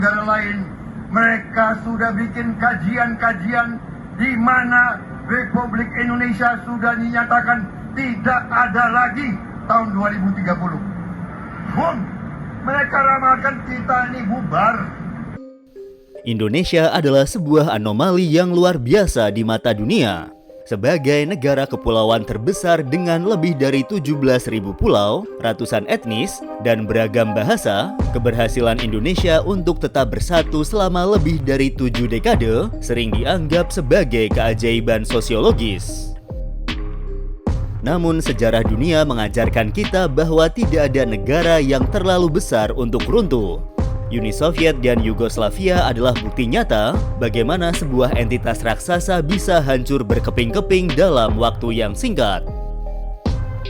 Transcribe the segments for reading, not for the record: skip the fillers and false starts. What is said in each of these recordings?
negara lain, mereka sudah bikin kajian-kajian di mana Republik Indonesia sudah dinyatakan tidak ada lagi tahun 2030. Mereka ramalkan kita ini bubar. Indonesia adalah sebuah anomali yang luar biasa di mata dunia. Sebagai negara kepulauan terbesar dengan lebih dari 17.000 pulau, ratusan etnis, dan beragam bahasa, keberhasilan Indonesia untuk tetap bersatu selama lebih dari 7 dekade sering dianggap sebagai keajaiban sosiologis. Namun sejarah dunia mengajarkan kita bahwa tidak ada negara yang terlalu besar untuk runtuh. Uni Soviet dan Yugoslavia adalah bukti nyata bagaimana sebuah entitas raksasa bisa hancur berkeping-keping dalam waktu yang singkat.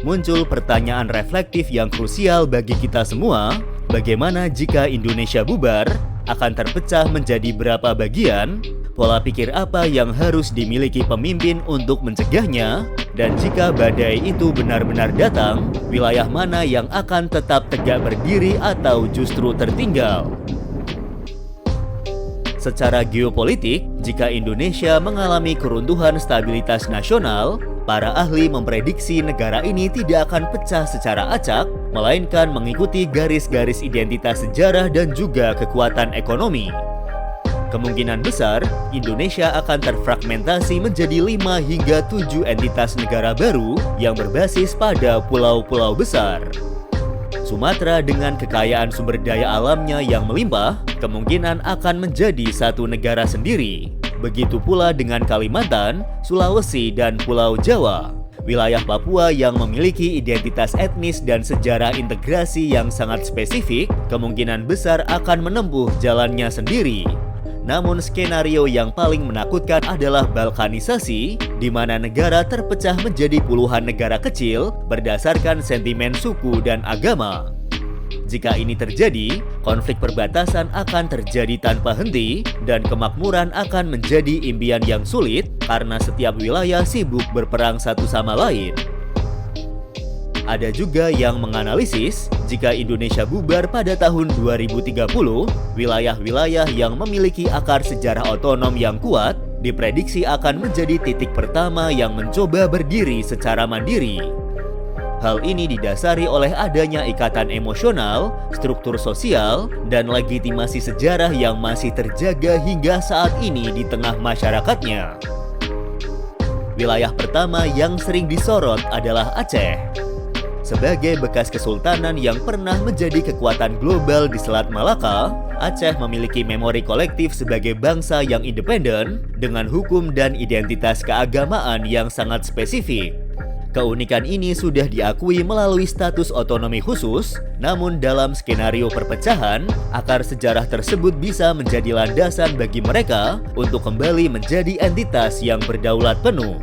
Muncul pertanyaan reflektif yang krusial bagi kita semua, bagaimana jika Indonesia bubar, akan terpecah menjadi berapa bagian, pola pikir apa yang harus dimiliki pemimpin untuk mencegahnya, dan jika badai itu benar-benar datang, wilayah mana yang akan tetap tegak berdiri atau justru tertinggal. Secara geopolitik, jika Indonesia mengalami keruntuhan stabilitas nasional, para ahli memprediksi negara ini tidak akan pecah secara acak, melainkan mengikuti garis-garis identitas sejarah dan juga kekuatan ekonomi. Kemungkinan besar, Indonesia akan terfragmentasi menjadi 5 hingga 7 entitas negara baru yang berbasis pada pulau-pulau besar. Sumatera dengan kekayaan sumber daya alamnya yang melimpah, kemungkinan akan menjadi satu negara sendiri. Begitu pula dengan Kalimantan, Sulawesi, dan Pulau Jawa. Wilayah Papua yang memiliki identitas etnis dan sejarah integrasi yang sangat spesifik, kemungkinan besar akan menempuh jalannya sendiri. Namun skenario yang paling menakutkan adalah balkanisasi, di mana negara terpecah menjadi puluhan negara kecil berdasarkan sentimen suku dan agama. Jika ini terjadi, konflik perbatasan akan terjadi tanpa henti dan kemakmuran akan menjadi impian yang sulit karena setiap wilayah sibuk berperang satu sama lain. Ada juga yang menganalisis, jika Indonesia bubar pada tahun 2030, wilayah-wilayah yang memiliki akar sejarah otonom yang kuat diprediksi akan menjadi titik pertama yang mencoba berdiri secara mandiri. Hal ini didasari oleh adanya ikatan emosional, struktur sosial, dan legitimasi sejarah yang masih terjaga hingga saat ini di tengah masyarakatnya. Wilayah pertama yang sering disorot adalah Aceh. Sebagai bekas kesultanan yang pernah menjadi kekuatan global di Selat Malaka, Aceh memiliki memori kolektif sebagai bangsa yang independen dengan hukum dan identitas keagamaan yang sangat spesifik. Keunikan ini sudah diakui melalui status otonomi khusus, namun dalam skenario perpecahan, akar sejarah tersebut bisa menjadi landasan bagi mereka untuk kembali menjadi entitas yang berdaulat penuh.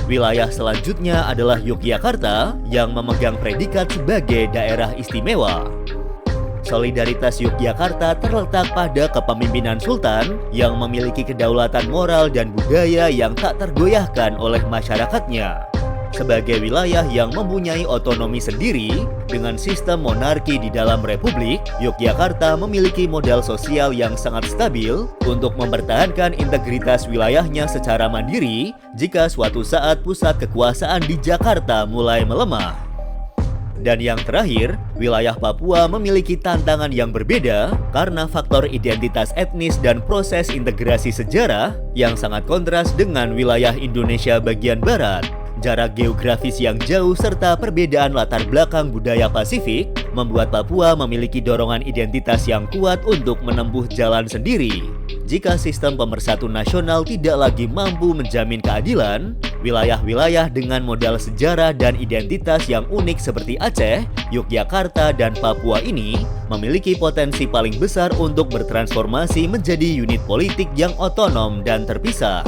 Wilayah selanjutnya adalah Yogyakarta yang memegang predikat sebagai daerah istimewa. Solidaritas Yogyakarta terletak pada kepemimpinan Sultan yang memiliki kedaulatan moral dan budaya yang tak tergoyahkan oleh masyarakatnya. Sebagai wilayah yang mempunyai otonomi sendiri, dengan sistem monarki di dalam republik, Yogyakarta memiliki modal sosial yang sangat stabil untuk mempertahankan integritas wilayahnya secara mandiri jika suatu saat pusat kekuasaan di Jakarta mulai melemah. Dan yang terakhir, wilayah Papua memiliki tantangan yang berbeda karena faktor identitas etnis dan proses integrasi sejarah yang sangat kontras dengan wilayah Indonesia bagian barat. Jarak geografis yang jauh serta perbedaan latar belakang budaya Pasifik membuat Papua memiliki dorongan identitas yang kuat untuk menempuh jalan sendiri. Jika sistem pemersatu nasional tidak lagi mampu menjamin keadilan, wilayah-wilayah dengan modal sejarah dan identitas yang unik seperti Aceh, Yogyakarta, dan Papua ini memiliki potensi paling besar untuk bertransformasi menjadi unit politik yang otonom dan terpisah.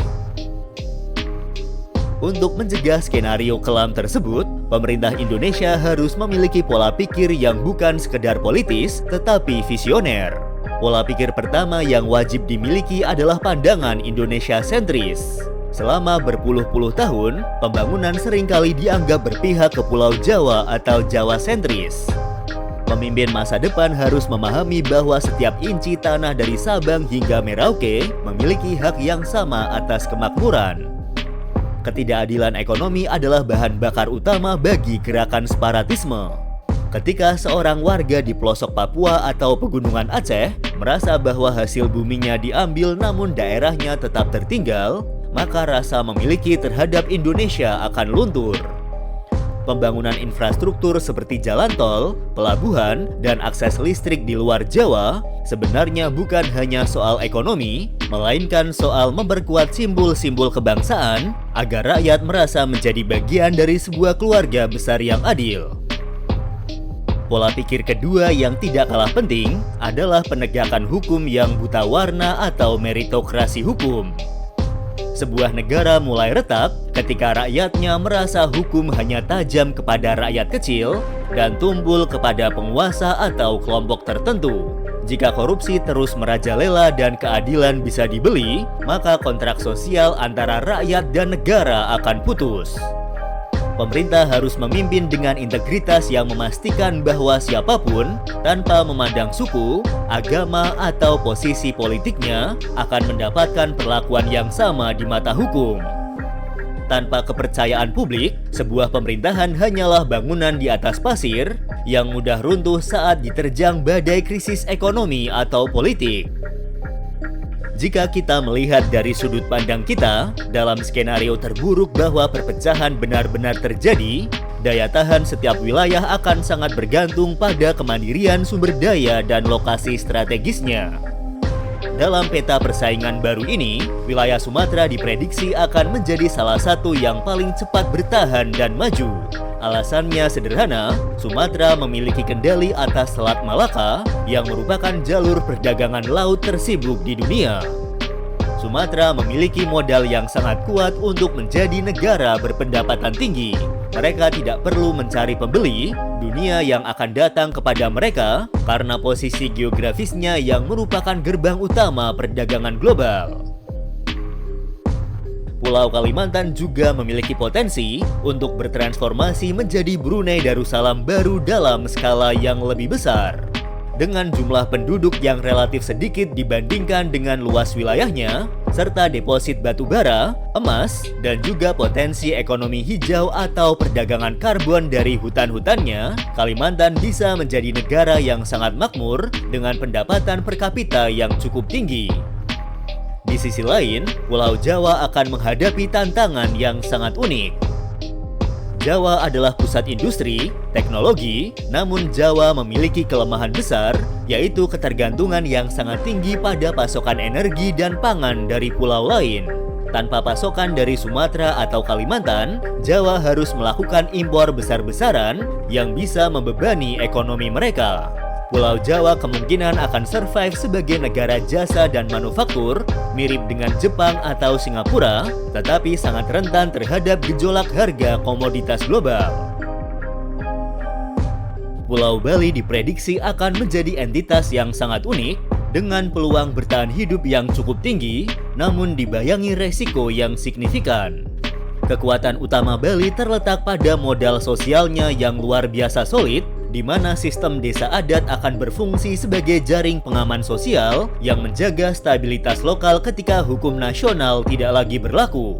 Untuk mencegah skenario kelam tersebut, pemerintah Indonesia harus memiliki pola pikir yang bukan sekedar politis, tetapi visioner. Pola pikir pertama yang wajib dimiliki adalah pandangan Indonesia sentris. Selama berpuluh-puluh tahun, pembangunan seringkali dianggap berpihak ke Pulau Jawa atau Jawa sentris. pemimpin masa depan harus memahami bahwa setiap inci tanah dari Sabang hingga Merauke memiliki hak yang sama atas kemakmuran. Ketidakadilan ekonomi adalah bahan bakar utama bagi gerakan separatisme. Ketika seorang warga di pelosok Papua atau pegunungan Aceh merasa bahwa hasil buminya diambil namun daerahnya tetap tertinggal, maka rasa memiliki terhadap Indonesia akan luntur. Pembangunan infrastruktur seperti jalan tol, pelabuhan, dan akses listrik di luar Jawa sebenarnya bukan hanya soal ekonomi, melainkan soal memperkuat simbol-simbol kebangsaan agar rakyat merasa menjadi bagian dari sebuah keluarga besar yang adil. Pola pikir kedua yang tidak kalah penting adalah penegakan hukum yang buta warna atau meritokrasi hukum. Sebuah negara mulai retak ketika rakyatnya merasa hukum hanya tajam kepada rakyat kecil dan tumpul kepada penguasa atau kelompok tertentu. Jika korupsi terus merajalela dan keadilan bisa dibeli, maka kontrak sosial antara rakyat dan negara akan putus. Pemerintah harus memimpin dengan integritas yang memastikan bahwa siapapun, tanpa memandang suku, agama, atau posisi politiknya, akan mendapatkan perlakuan yang sama di mata hukum. Tanpa kepercayaan publik, sebuah pemerintahan hanyalah bangunan di atas pasir yang mudah runtuh saat diterjang badai krisis ekonomi atau politik. Jika kita melihat dari sudut pandang kita, dalam skenario terburuk bahwa perpecahan benar-benar terjadi, daya tahan setiap wilayah akan sangat bergantung pada kemandirian sumber daya dan lokasi strategisnya. Dalam peta persaingan baru ini, wilayah Sumatera diprediksi akan menjadi salah satu yang paling cepat bertahan dan maju. Alasannya sederhana, Sumatera memiliki kendali atas Selat Malaka yang merupakan jalur perdagangan laut tersibuk di dunia. Sumatera memiliki modal yang sangat kuat untuk menjadi negara berpendapatan tinggi. Mereka tidak perlu mencari pembeli, dunia yang akan datang kepada mereka karena posisi geografisnya yang merupakan gerbang utama perdagangan global. Pulau Kalimantan juga memiliki potensi untuk bertransformasi menjadi Brunei Darussalam baru dalam skala yang lebih besar. Dengan jumlah penduduk yang relatif sedikit dibandingkan dengan luas wilayahnya, serta deposit batu bara, emas, dan juga potensi ekonomi hijau atau perdagangan karbon dari hutan-hutannya, Kalimantan bisa menjadi negara yang sangat makmur dengan pendapatan per kapita yang cukup tinggi. Di sisi lain, Pulau Jawa akan menghadapi tantangan yang sangat unik. Jawa adalah pusat industri, teknologi, namun Jawa memiliki kelemahan besar, yaitu ketergantungan yang sangat tinggi pada pasokan energi dan pangan dari pulau lain. Tanpa pasokan dari Sumatera atau Kalimantan, Jawa harus melakukan impor besar-besaran yang bisa membebani ekonomi mereka. Pulau Jawa kemungkinan akan survive sebagai negara jasa dan manufaktur, mirip dengan Jepang atau Singapura, tetapi sangat rentan terhadap gejolak harga komoditas global. Pulau Bali diprediksi akan menjadi entitas yang sangat unik, dengan peluang bertahan hidup yang cukup tinggi, namun dibayangi resiko yang signifikan. Kekuatan utama Bali terletak pada modal sosialnya yang luar biasa solid, di mana sistem desa adat akan berfungsi sebagai jaring pengaman sosial yang menjaga stabilitas lokal ketika hukum nasional tidak lagi berlaku.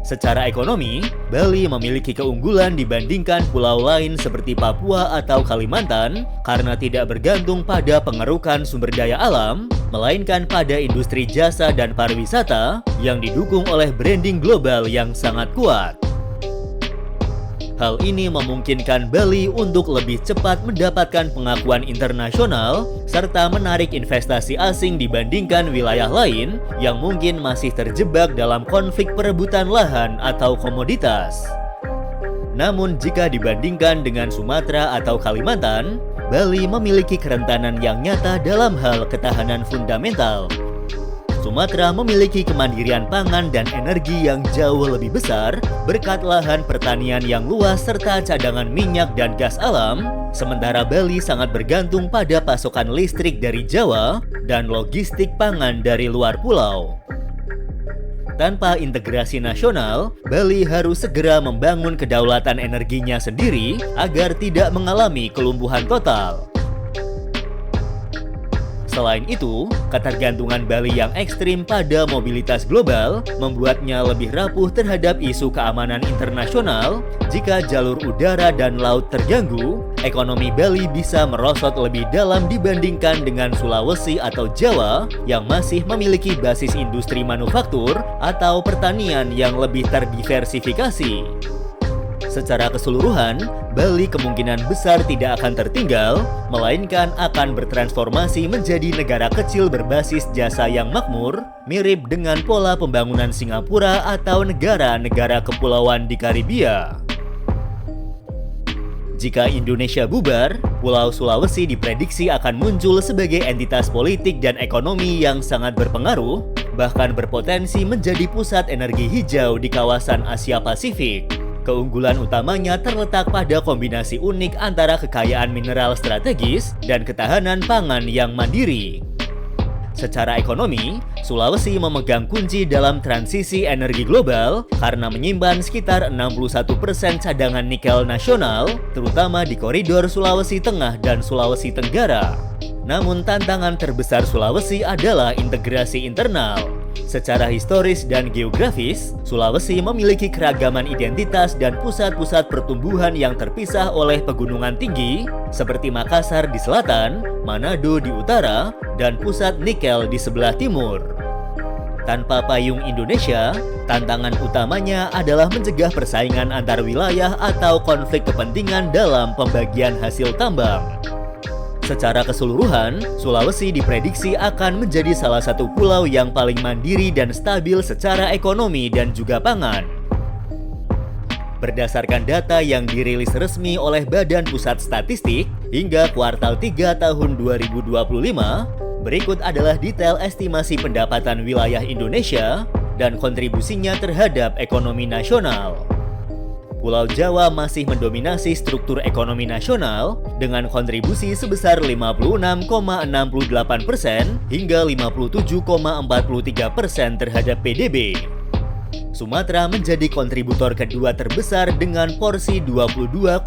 Secara ekonomi, Bali memiliki keunggulan dibandingkan pulau lain seperti Papua atau Kalimantan karena tidak bergantung pada pengerukan sumber daya alam, melainkan pada industri jasa dan pariwisata yang didukung oleh branding global yang sangat kuat. Hal ini memungkinkan Bali untuk lebih cepat mendapatkan pengakuan internasional serta menarik investasi asing dibandingkan wilayah lain yang mungkin masih terjebak dalam konflik perebutan lahan atau komoditas. Namun jika dibandingkan dengan Sumatera atau Kalimantan, Bali memiliki kerentanan yang nyata dalam hal ketahanan fundamental. Sumatera memiliki kemandirian pangan dan energi yang jauh lebih besar berkat lahan pertanian yang luas serta cadangan minyak dan gas alam, sementara Bali sangat bergantung pada pasokan listrik dari Jawa dan logistik pangan dari luar pulau. Tanpa integrasi nasional, Bali harus segera membangun kedaulatan energinya sendiri agar tidak mengalami kelumpuhan total. Selain itu, ketergantungan Bali yang ekstrim pada mobilitas global membuatnya lebih rapuh terhadap isu keamanan internasional. Jika jalur udara dan laut terganggu, ekonomi Bali bisa merosot lebih dalam dibandingkan dengan Sulawesi atau Jawa yang masih memiliki basis industri manufaktur atau pertanian yang lebih terdiversifikasi. Secara keseluruhan, Bali kemungkinan besar tidak akan tertinggal, melainkan akan bertransformasi menjadi negara kecil berbasis jasa yang makmur, mirip dengan pola pembangunan Singapura atau negara-negara kepulauan di Karibia. Jika Indonesia bubar, Pulau Sulawesi diprediksi akan muncul sebagai entitas politik dan ekonomi yang sangat berpengaruh, bahkan berpotensi menjadi pusat energi hijau di kawasan Asia Pasifik. Keunggulan utamanya terletak pada kombinasi unik antara kekayaan mineral strategis dan ketahanan pangan yang mandiri. Secara ekonomi, Sulawesi memegang kunci dalam transisi energi global karena menyimpan sekitar 61% cadangan nikel nasional, terutama di koridor Sulawesi Tengah dan Sulawesi Tenggara. Namun tantangan terbesar Sulawesi adalah integrasi internal. Secara historis dan geografis, Sulawesi memiliki keragaman identitas dan pusat-pusat pertumbuhan yang terpisah oleh pegunungan tinggi, seperti Makassar di selatan, Manado di utara, dan pusat nikel di sebelah timur. Tanpa payung Indonesia, tantangan utamanya adalah mencegah persaingan antar wilayah atau konflik kepentingan dalam pembagian hasil tambang. Secara keseluruhan, Sulawesi diprediksi akan menjadi salah satu pulau yang paling mandiri dan stabil secara ekonomi dan juga pangan. Berdasarkan data yang dirilis resmi oleh Badan Pusat Statistik hingga kuartal 3 tahun 2025, berikut adalah detail estimasi pendapatan wilayah Indonesia dan kontribusinya terhadap ekonomi nasional. Pulau Jawa masih mendominasi struktur ekonomi nasional dengan kontribusi sebesar 56,68% hingga 57,43% terhadap PDB. Sumatera menjadi kontributor kedua terbesar dengan porsi 22,14%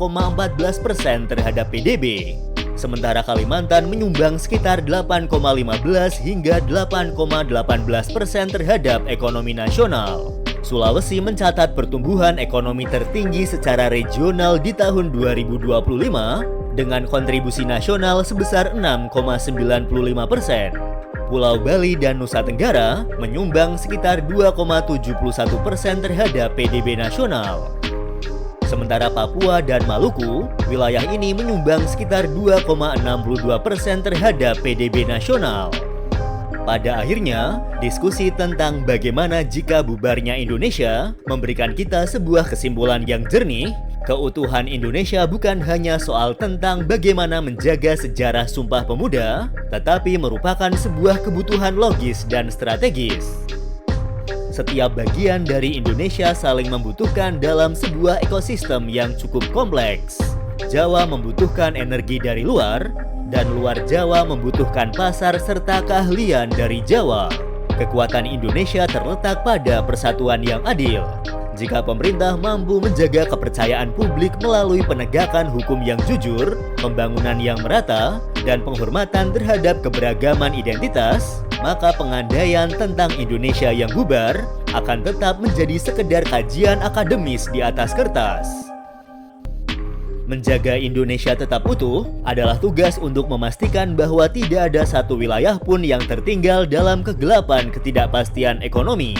terhadap PDB. Sementara Kalimantan menyumbang sekitar 8,15 hingga 8,18% terhadap ekonomi nasional. Sulawesi mencatat pertumbuhan ekonomi tertinggi secara regional di tahun 2025 dengan kontribusi nasional sebesar 6,95%. Pulau Bali dan Nusa Tenggara menyumbang sekitar 2,71% terhadap PDB nasional. Sementara Papua dan Maluku, wilayah ini menyumbang sekitar 2,62% terhadap PDB nasional. Pada akhirnya, diskusi tentang bagaimana jika bubarnya Indonesia memberikan kita sebuah kesimpulan yang jernih. Keutuhan Indonesia bukan hanya soal tentang bagaimana menjaga sejarah Sumpah Pemuda, tetapi merupakan sebuah kebutuhan logis dan strategis. Setiap bagian dari Indonesia saling membutuhkan dalam sebuah ekosistem yang cukup kompleks. Jawa membutuhkan energi dari luar, dan luar Jawa membutuhkan pasar serta keahlian dari Jawa. Kekuatan Indonesia terletak pada persatuan yang adil. Jika pemerintah mampu menjaga kepercayaan publik melalui penegakan hukum yang jujur, pembangunan yang merata, dan penghormatan terhadap keberagaman identitas, maka pengandaian tentang Indonesia yang bubar akan tetap menjadi sekedar kajian akademis di atas kertas. Menjaga Indonesia tetap utuh adalah tugas untuk memastikan bahwa tidak ada satu wilayah pun yang tertinggal dalam kegelapan ketidakpastian ekonomi.